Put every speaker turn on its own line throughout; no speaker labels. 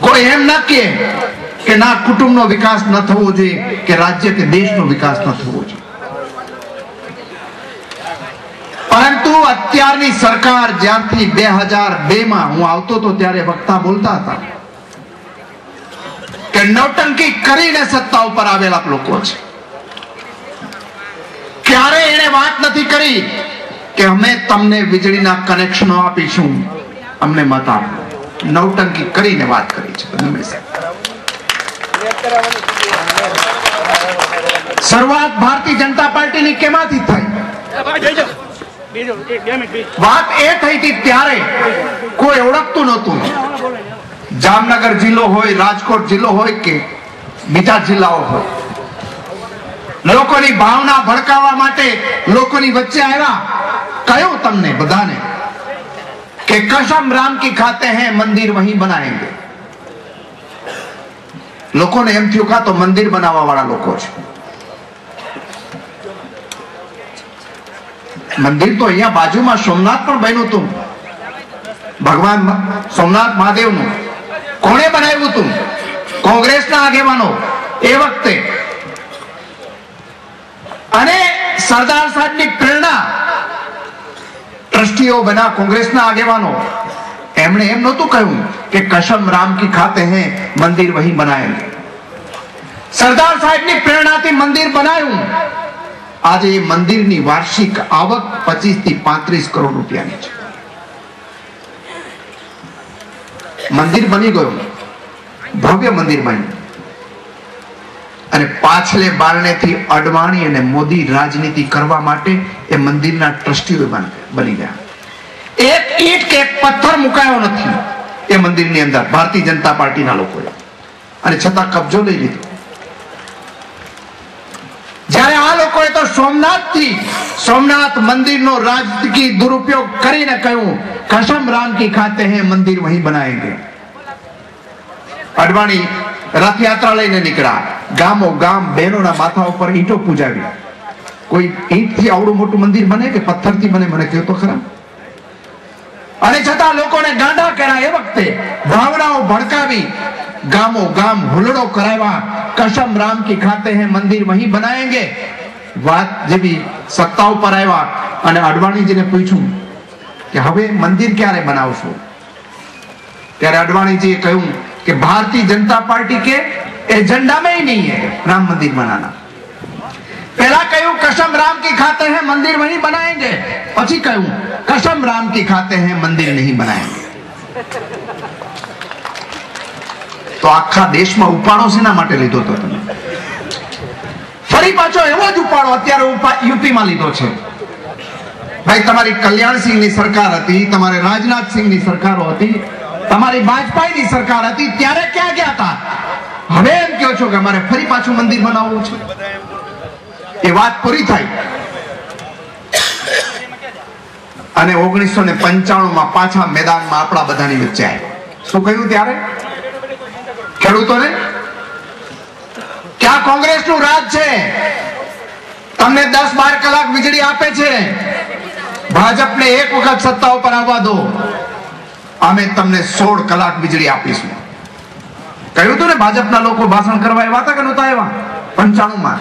કોઈ એમ ન કહે કે ના કુટુંબનો વિકાસ ન થવો જોઈએ કે રાજ્ય કે દેશનો વિકાસ ન થવો જોઈએ. પરંતુ અત્યારની સરકાર જ્યારથી 2002 માં હું આવતો હતો ત્યારે વક્તા બોલતા હતા કે નૌટંકી કરીને સત્તા ઉપર આવેલા લોકો છે. ક્યારે એને વાત નથી કરી કે અમે તમને વીજળીના કનેક્શનો આપીશું, અમને મત આપો. નૌટંકી કરીને વાત કરી છે. શરૂઆત ભારતીય જનતા પાર્ટીની કેમાંથી થઈ? વાત એ થઈ હતી ત્યારે કોઈ ઓળખતું નહોતું. જામનગર જિલ્લો હોય, રાજકોટ જિલ્લો હોય કે બીજા જિલ્લાઓ હોય, લોકોની ભાવના ભડકાવવા માટે લોકોની વચ્ચે આવ્યા. કયો તમને બધાને કે કસમ રામ કી ખાતે હૈ મંદિર વહીં બનાએંગે. લોકોને એમ થયું કા તો મંદિર બનાવવા વાળા લોકો છે. મંદિર તો અહીંયા બાજુમાં સોમનાથ પણ બન્યું હતું. ભગવાન સોમનાથ મહાદેવનું કોણે બનાવ્યું હતું? કોંગ્રેસના આગેવાનો એ વખતે. અને સરદાર સાહેબની પ્રેરણા ટ્રસ્ટીઓ બના કોંગ્રેસના આગેવાનો, એમણે એમ નહોતું કહ્યું કે કસમ રામ કી ખાતે હૈ મંદિર વહીં બનાએંગે. સરદાર સાહેબની પ્રેરણાથી મંદિર બનાવ્યું. આજે એ મંદિરની વાર્ષિક આવક 25 થી 35 કરોડ રૂપિયાની છે. મંદિર બની ગયું, ભવ્ય મંદિર બન્યું. અને પાછલે બારણેથી અડવાણી અને મોદી રાજનીતિ કરવા માટે એ મંદિરના ટ્રસ્ટીઓ બની ગયા. એક ઈંટ કે એક પથ્થર મુકાયો નથી એ મંદિરની અંદર ભારતીય જનતા પાર્ટીના લોકોએ, અને છતાં કબજો લઈ લીધો. જ્યારે આ લોકોએ તો સોમનાથ મંદિરનો રાજકીય દુરુપયોગ કરીને કહ્યું કસમ રામ કી ખાતે હૈ મંદિર વહીં બનાએંગે. અડવાણી રથયાત્રા લઈને નીકળ્યા, ગામો ગામ બહેનોના માથા ઉપર ઈંટો પૂજાવી. કોઈ ઈંટથી આવડું મોટું મંદિર બને કે પથ્થરથી બને? મને કહો તો ખરા. અને છતાં લોકોને ગાંડા કર્યા. એ વખતે ભાવનાઓ ભડકાવી, ગામો ગામ હુલડો કરાવ્યા. કસમ રામ કી ખાતે હૈ મંદિર વહીં બનાએંગે. વાત જેવી સત્તા ઉપર આવ્યા અને અડવાણીજીને પૂછ્યું કે હવે મંદિર ક્યારે બનાવશો? ત્યારે અડવાણીજીએ કહ્યું कि भारतीय जनता पार्टी के एजेंडा में ही नहीं है राम मंदिर बनाना. पहला कहूं कसम राम की खाते हैं मंदिर वहीं बनाएंगे, પછી કહ્યું कसम राम की खाते हैं मंदिर नहीं बनाएंगे. તો આખા દેશમાં ઉપાડો શેના માટે લીધો તો તમે? ફરી પાછો એવો જ ઉપાડો અત્યારે યુપીમાં લીધો છે. ભાઈ તમારી કલ્યાણસિંહની સરકાર હતી, તમારે રાજનાથસિંહની સરકારો હતી, તમારી વાજપેયીની સરકાર હતી, ત્યારે ક્યાં ગયા હતા? હવે એમ કહો છો કે અમારે ફરી પાછું મંદિર બનાવવું છે. એ વાત પૂરી થઈ અને 1995 માં પાછા મેદાનમાં આપણા બધાની વચ્ચે આવ્યા. શું કહ્યું ત્યારે ખેડૂતોને? ક્યાં કોંગ્રેસનું રાજ છે? તમને 10-12 કલાક વીજળી આપે છે. ભાજપને એક વખત સત્તા ઉપર આવવા દો, અમે તમને 16 કલાક વીજળી આપીશું. કહ્યું હતું ને ભાજપના લોકો ભાષણ કરવા આવ્યા હતા કે નહોતા આવ્યા? 95 માં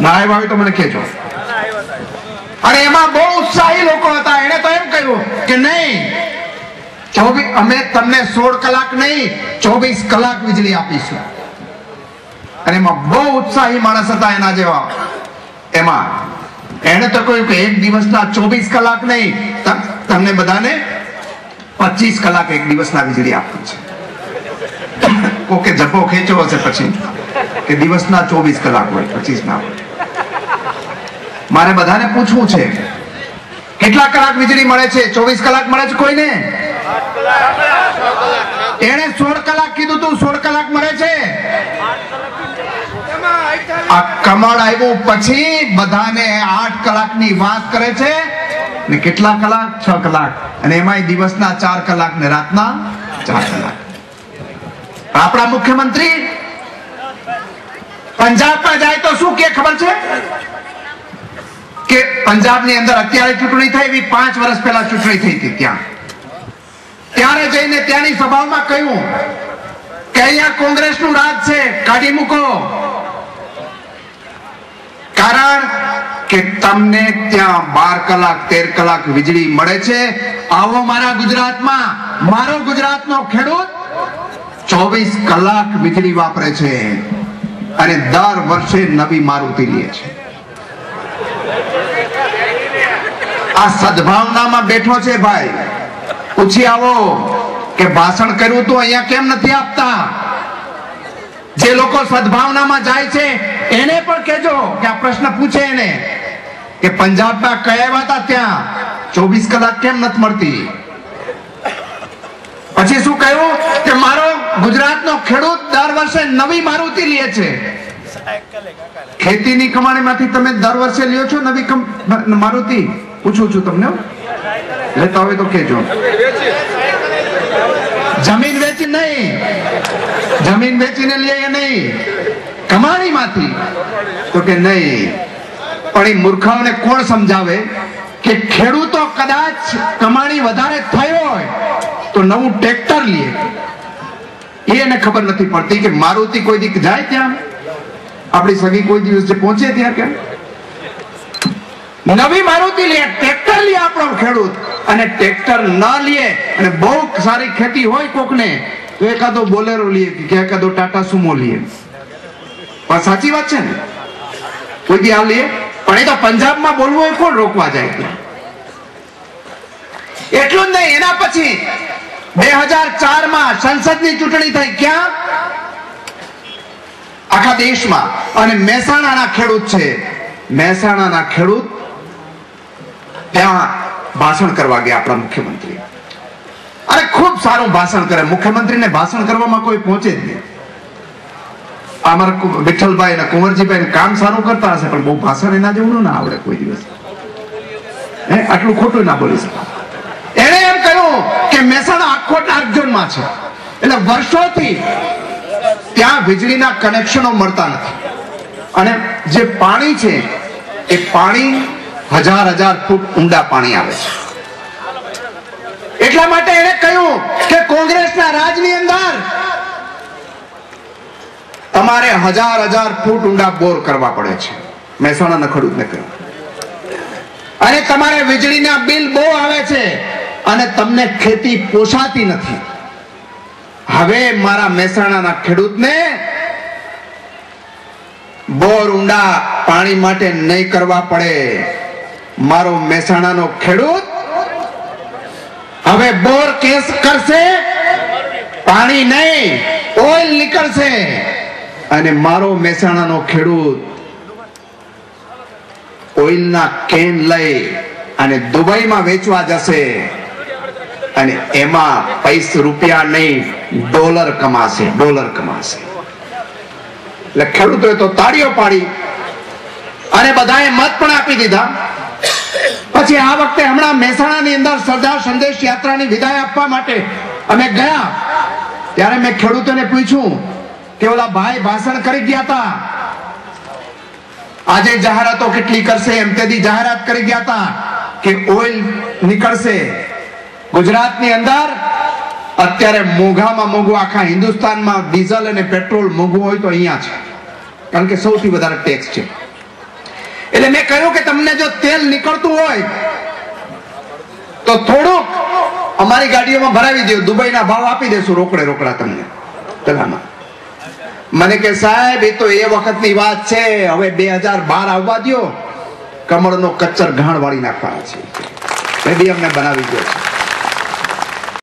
ના આવ્યા હોય તો મને કહેજો. અને એમાં બહુ ઉત્સાહી લોકો હતા. એને તો એમ કહ્યું કે નહીં, અમે તમને 16 કલાક નહીં 24 કલાક વીજળી આપીશું. અને એમાં બહુ ઉત્સાહી માણસ હતા એના જેવા. એમાં એને તો કહ્યું કે એક દિવસના 24 કલાક નહીં, તમને બધાને 25 કલાક એક દિવસના વીજળી આપવી છે. કોકે જપો ખેંચ્યો હશે પછી કે દિવસના 24 કલાક હોય, 25 ના હોય. મારે બધાને પૂછવું છે કેટલા કલાક વીજળી મળે છે? 24 કલાક મળે છે કોઈને? એને 16 કલાક કીધું તું, 16 કલાક મળે છે. આ કમળ આવ્યું પછી બધાને 8 કલાકની વાત કરે છે ને કેટલા કલાક? 6 કલાક. અને એમાંય દિવસના 4 કલાક ને રાતના 4 કલાક. આપણા મુખ્યમંત્રી પંજાબમાં જાય તો શું કે ખબર છે કે પંજાબની અંદર અત્યારે ચૂંટણી થઈ, 5 વર્ષ પહેલા ચૂંટણી થઈ હતી. ત્યાં ત્યારે જઈને ત્યાંની સભામાં કહ્યું કે અહીંયા કોંગ્રેસનું રાજ છે, કાઢી મૂકો. કારણ કે તમને ત્યાં 12 કલાક 13 કલાક વીજળી મળે છે. આવો મારા ગુજરાતમાં, મારો ગુજરાતનો ખેડૂત 24 કલાક વીજળી વાપરે છે અને દર વર્ષે નવી મારુતિ લે છે. આ સદભાવનામાં બેઠો છે ભાઈ. પૂછી આવો કે ભાષણ કર્યું તો અહીંયા કેમ નથી આપતા? જે લોકો સદભાવનામાં જાય છે એને પણ કહેજો કે આ પ્રશ્ન પૂછે એને કે પંજાબમાં કયા હતા ત્યાં 24 કલાક કેમ નથી મળતી? પછી શું કહ્યું કે મારો ગુજરાતનો ખેડૂત દર વર્ષે નવી મારુતિ લે છે. ખેતીની કમાણીમાંથી તમે દર વર્ષે લ્યો છો નવી મારુતિ? પૂછું છું તમને, લેતા હોય તો કહેજો. જમીન વેચી નહીં, જમીન વેચીને લે નહીં, કમાણીમાંથી? તો કે નહીં. પણ એ મૂર્ખાઓને કોણ સમજાવે કે ખેડૂતો કદાચ કમાણી વધારે થઈ હોય તો નવું ટ્રેક્ટર લે? એને ખબર નથી પડતી કે મારુતિ કોઈ દી જાય ત્યાં, આપણી સગી કોઈ દિવસ પહોંચે ત્યાં કે નવી મારુતિ લે, ટ્રેક્ટર લે આપણો ખેડૂત. અને ટ્રેક્ટર ન લે અને બહુ સારી ખેતી હોય કોકને તો એકાદો બોલેરો લે કે એકાદો ટાટા સુમો લે. પણ સાચી વાત છે ને, કોઈ દી આ લે. પણ એ તો પંજાબમાં બોલવું હોય કોણ રોકવા જાય? એટલું જ નહીં, એના પછી 2004માં સંસદની ચૂંટણી થઈ. ક્યાં? આખા દેશમાં. અને મહેસાણાના ખેડૂત છે, મહેસાણાના ખેડૂત ત્યાં ભાષણ કરવા ગયા આપણા મુખ્યમંત્રી. અરે ખૂબ સારું ભાષણ કરે. મુખ્યમંત્રીને ભાષણ કરવામાં કોઈ પહોંચે જ નહીં. અમારા વિઠ્ઠલભાઈ અને કુંવરજીભાઈ કામ સારું કરતા હશે પણ બહુ ભાષણ એના જેવું ના આવડે કોઈ દિવસ. આટલું ખોટું ના બોલી શકે. એને એમ કહ્યું કે મહેસાણા આખો ડાર્ક ઝોનમાં છે, એટલે વર્ષોથી ત્યાં વીજળીના કનેક્શનો મળતા નથી. અને જે પાણી છે એ પાણી 1000 ફૂટ ઊંડા પાણી આવે છે. એટલા માટે એને કહ્યું કે કોંગ્રેસના રાજની અંદર તમારે 1000 ફૂટ ઊંડા બોર કરવા પડે છે. મહેસાણાના ખેડૂતને કહ્યું. અને તમારે વીજળીના બિલ બહુ આવે છે અને તમને ખેતી પોસાતી નથી. હવે મારા મહેસાણાના ખેડૂતને બોર ઊંડા પાણી માટે નહીં કરવા પડે. મારો મહેસાણાનો ખેડૂત હવે બોર કેસ કરશે, પાણી નહીં ઓઇલ નીકળશે. અને મારો મહેસાણાનો ખેડૂત ઓઇલના કેન લઈ અને દુબઈમાં વેચવા જશે અને એમાં ₹5 નહીં ડોલર કમાશે, ડોલર કમાશે. એટલે ખેડૂતોએ તો તાળીઓ પાડી અને બધાએ મત પણ આપી દીધા. પછી આ વખતે હમણાં મહેસાણાની અંદર સરદાર સંદેશ યાત્રાની વિદાય આપવા માટે અમે ગયા. ત્યારે મેં ખેડૂતોને પૂછ્યું કે ઓલા ભાઈ ભાષણ કરી ગયા હતા, આજે જાહેરાતો કેટલી કરશે? એમ તેદી જાહેરાત કરી ગયા હતા કે ઓઇલ નીકળશે ગુજરાતની અંદર. અત્યારે મોંઘામાં મોંઘું આખા હિન્દુસ્તાનમાં ડીઝલ અને પેટ્રોલ મોંઘું હોય તો અહીંયા છે, કારણ કે સૌથી વધારે ટેક્સ છે. એટલે મેં કહ્યું કે તમને જો તેલ નીકળતું હોય તો થોડુંક અમારી ગાડીઓમાં ભરાવી દો, દુબઈના ભાવ આપી દેશું રોકડા તમને પેલામાં. મને કે સાહેબ એ તો એ વખતની વાત છે, હવે 2012 આવવા દો, કમળનો કચ્ચર ઘાણ વાળી નાખવાના છે. એ બી અમને બનાવી દો છે.